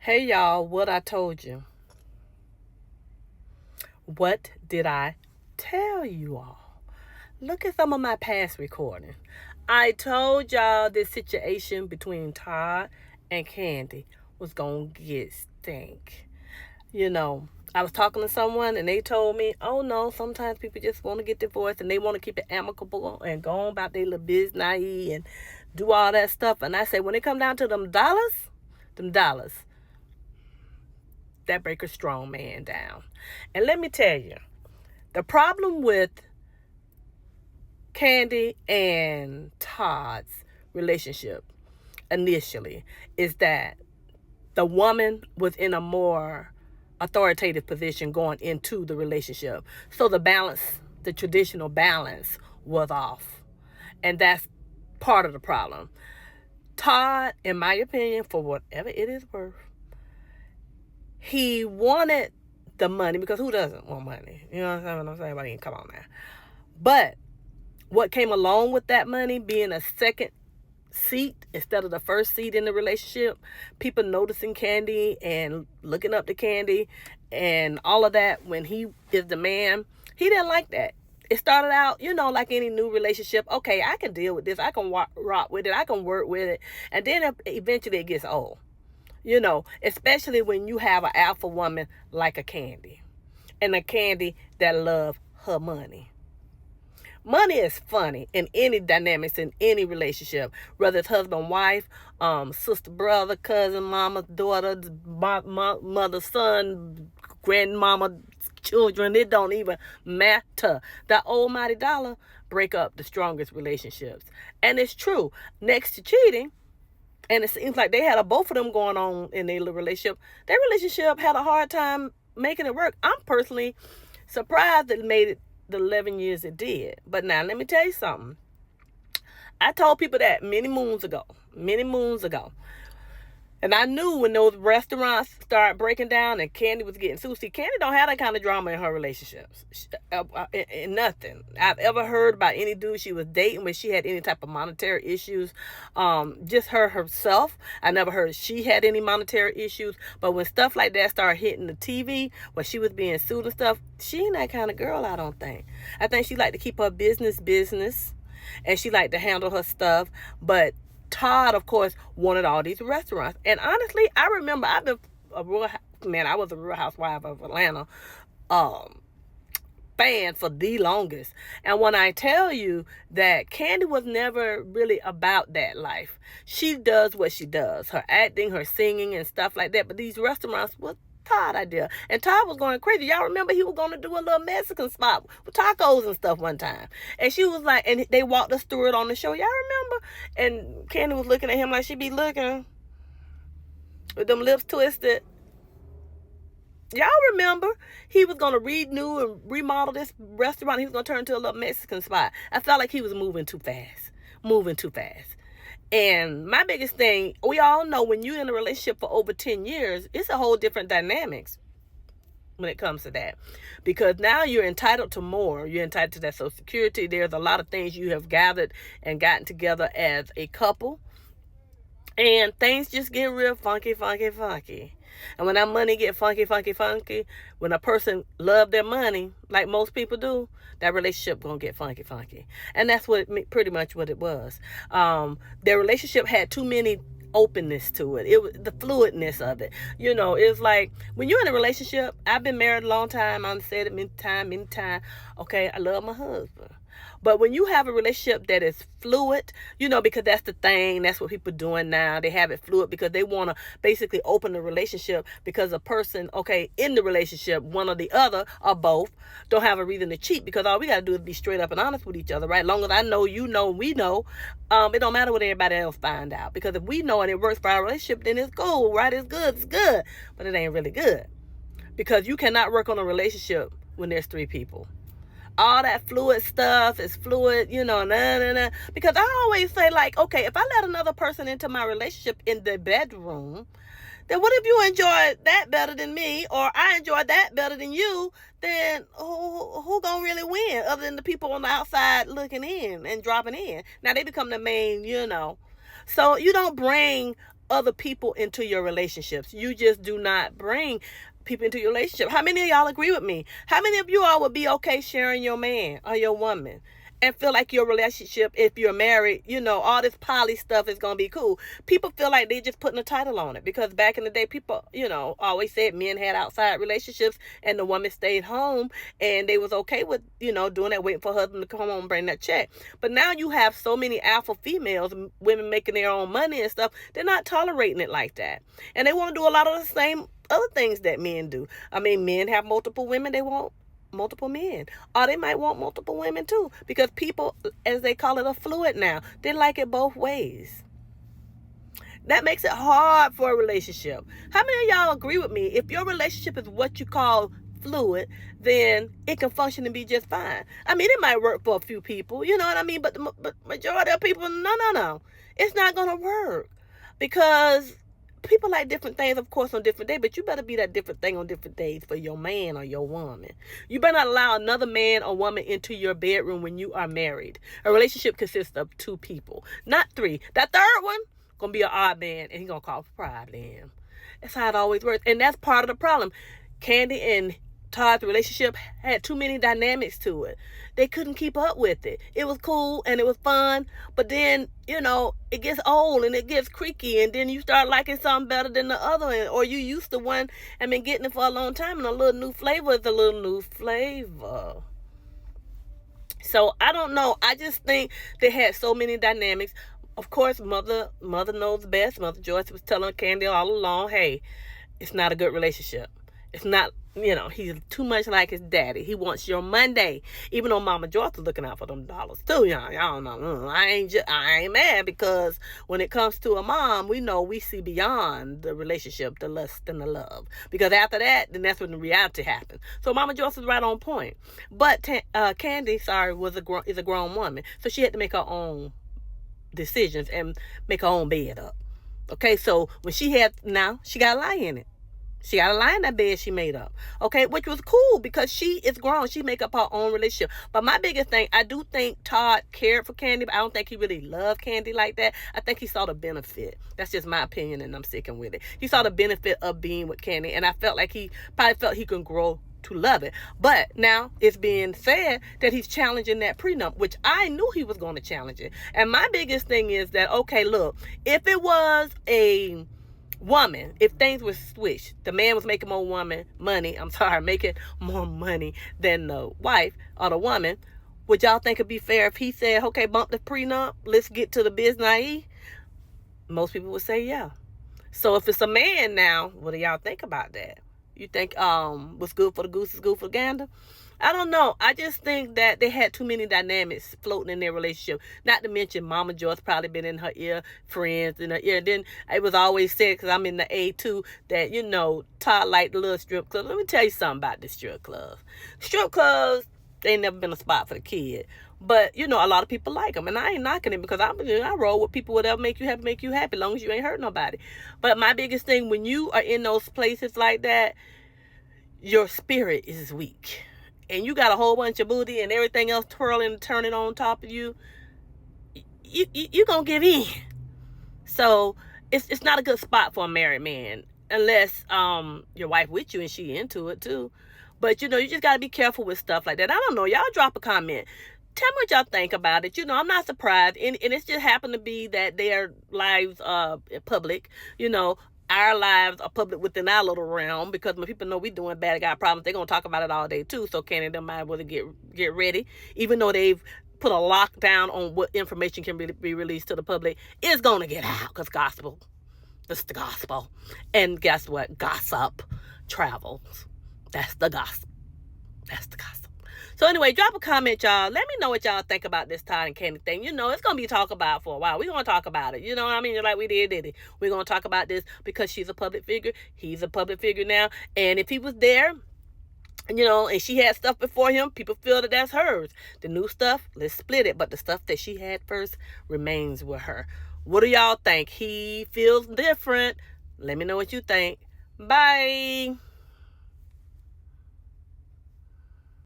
Hey y'all, what I told you. What did I tell you all? Look at some of my past recording. I told y'all this situation between Todd and Kandi was going to get stink. I was talking to someone and they told me, oh no, sometimes people just want to get divorced and they want to keep it amicable and go on about their little business and do all that stuff. And I said, when it come down to them dollars, that break a strong man down. And let me tell you, the problem with Kandi and Todd's relationship initially is that the woman was in a more authoritative position going into the relationship. So the traditional balance was off. And that's part of the problem. Todd, in my opinion, for whatever it is worth, he wanted the money, because who doesn't want money? You know what I'm saying? But come on now. But what came along with that money being a second seat instead of the first seat in the relationship, people noticing Kandi and looking up to Kandi and all of that when he is the man, he didn't like that. It started out, like any new relationship. Okay, I can deal with this. I can rock with it. I can work with it. And then eventually it gets old. Especially when you have an alpha woman like a Kandi. And a Kandi that love her money. Money is funny in any dynamics, in any relationship, whether it's husband, wife, sister, brother, cousin, mama, daughter, mother, son, grandmama, children. It don't even matter. The almighty dollar break up the strongest relationships. And it's true. Next to cheating, and it seems like they had both of them going on in their relationship. Their relationship had a hard time making it work. I'm personally surprised that it made it the 11 years it did. But now let me tell you something. I told people that many moons ago. And I knew when those restaurants started breaking down and Kandi was getting sued. See, Kandi don't have that kind of drama in her relationships. Nothing I've ever heard about any dude she was dating when she had any type of monetary issues. Just herself. I never heard she had any monetary issues. But when stuff like that started hitting the TV, when she was being sued and stuff, she ain't that kind of girl, I don't think. I think she liked to keep her business. And she liked to handle her stuff. But Todd, of course, wanted all these restaurants. And honestly, I remember I was a Real Housewife of Atlanta fan for the longest. And when I tell you that Kandi was never really about that life. She does what she does. Her acting, her singing, and stuff like that. But these restaurants was Todd idea. And Todd was going crazy. Y'all remember he was going to do a little Mexican spot with tacos and stuff one time. And she was like, and they walked us through it on the show. Y'all remember? And Kandi was looking at him like she be looking with them lips twisted. Y'all remember he was going to renew and remodel this restaurant. He was going to turn into a little Mexican spot. I felt like he was moving too fast. And my biggest thing, we all know when you're in a relationship for over 10 years, it's a whole different dynamics when it comes to that. Because now you're entitled to more. You're entitled to that Social Security. There's a lot of things you have gathered and gotten together as a couple. And things just get real funky. And when that money get funky, when a person love their money, like most people do, that relationship gonna get funky. And that's pretty much what it was. Their relationship had too many openness to it. It was the fluidness of it. It's like when you're in a relationship, I've been married a long time. I've said it many times. Okay, I love my husband. But when you have a relationship that is fluid, because that's the thing, that's what people are doing now. They have it fluid because they want to basically open the relationship because a person, in the relationship, one or the other or both, don't have a reason to cheat, because all we got to do is be straight up and honest with each other, right? As long as I know, we know, it don't matter what everybody else find out. Because if we know and it works for our relationship, then it's cool, right? It's good. But it ain't really good. Because you cannot work on a relationship when there's 3 people. All that fluid stuff is fluid, Because I always say, okay, if I let another person into my relationship in the bedroom, then what if you enjoy that better than me, or I enjoy that better than you? Then who gonna really win, other than the people on the outside looking in and dropping in? Now they become the main, So you don't bring other people into your relationships. You just do not bring people into your relationship. How many of y'all agree with me? How many of you all would be okay sharing your man or your woman and feel like your relationship, if you're married, all this poly stuff is going to be cool? People feel like they're just putting a title on it, because back in the day, people, always said men had outside relationships and the woman stayed home, and they was okay with, doing that, waiting for husband to come home and bring that check. But now you have so many alpha females, women making their own money and stuff. They're not tolerating it like that. And they want to do a lot of the same other things that men do. I mean, men have multiple women. They want multiple men, or they might want multiple women too, because people, as they call it, are fluid now. They like it both ways. That makes it hard for a relationship. How many of y'all agree with me? If your relationship is what you call fluid, then it can function and be just fine. I mean, it might work for a few people, you know what I mean? But the majority of people, no. It's not going to work, because people like different things, of course, on different days, but you better be that different thing on different days for your man or your woman. You better not allow another man or woman into your bedroom when you are married. A relationship consists of 2 people, not 3. That third one going to be an odd man, and he going to cause problem. That's how it always works, and that's part of the problem. Kandi and Todd's relationship had too many dynamics to it. They couldn't keep up with it. It was cool and it was fun, but then, it gets old and it gets creaky, and then you start liking something better than the other one, or you used to one and been getting it for a long time, and a little new flavor is a little new flavor. So I don't know. I just think they had so many dynamics. Of course, mother knows best. Mother Joyce was telling Kandi all along, hey, it's not a good relationship. It's not, he's too much like his daddy. He wants your Monday. Even though Mama Joyce is looking out for them dollars too, y'all know. I ain't mad, because when it comes to a mom, we see beyond the relationship, the lust and the love. Because after that, then that's when the reality happens. So Mama Joyce is right on point. But Kandi, is a grown woman, so she had to make her own decisions and make her own bed up. Okay, so when she got a lie in it. She got a lie in that bed she made up. Okay, which was cool, because she is grown. She make up her own relationship. But my biggest thing, I do think Todd cared for Kandi, but I don't think he really loved Kandi like that. I think he saw the benefit. That's just my opinion, and I'm sticking with it. He saw the benefit of being with Kandi, and I felt like he probably felt he can grow to love it. But now it's being said that he's challenging that prenup, which I knew he was going to challenge it. And my biggest thing is that, okay, look, if it was a woman, if things were switched, the man was making making more money than the wife or the woman, would y'all think it'd be fair if he said, okay, bump the prenup, let's get to the business? Most people would say yeah. So if it's a man now, what do y'all think about that? You think what's good for the goose is good for the gander? I don't know. I just think that they had too many dynamics floating in their relationship. Not to mention Mama Joyce probably been in her ear, friends in her ear. And then it was always said, because I'm in the A too, that, Todd liked the little strip club. Let me tell you something about the strip clubs. Strip clubs, they ain't never been a spot for the kid. But, a lot of people like them. And I ain't knocking it, because I roll with people, whatever make you happy, as long as you ain't hurt nobody. But my biggest thing, when you are in those places like that, your spirit is weak. And you got a whole bunch of booty and everything else twirling and turning on top of you, you gonna give in. So it's not a good spot for a married man, unless your wife with you and she into it too. But you just gotta be careful with stuff like that. I don't know. Y'all drop a comment. Tell me what y'all think about it. I'm not surprised. And it's just happened to be that their lives are public. Our lives are public within our little realm, because when people know we doing bad, got problems, they're going to talk about it all day too. So Kandi might as well get ready. Even though they've put a lockdown on what information can be released to the public, it's going to get out, because gospel, it's the gospel. And guess what? Gossip travels. That's the gospel. That's the gospel. So anyway, drop a comment, y'all. Let me know what y'all think about this Todd and Kandi thing. It's going to be talked about for a while. We're going to talk about it. You know what I mean? Like we did it. We're going to talk about this because she's a public figure. He's a public figure now. And if he was there, and she had stuff before him, people feel that that's hers. The new stuff, let's split it. But the stuff that she had first remains with her. What do y'all think? He feels different. Let me know what you think. Bye.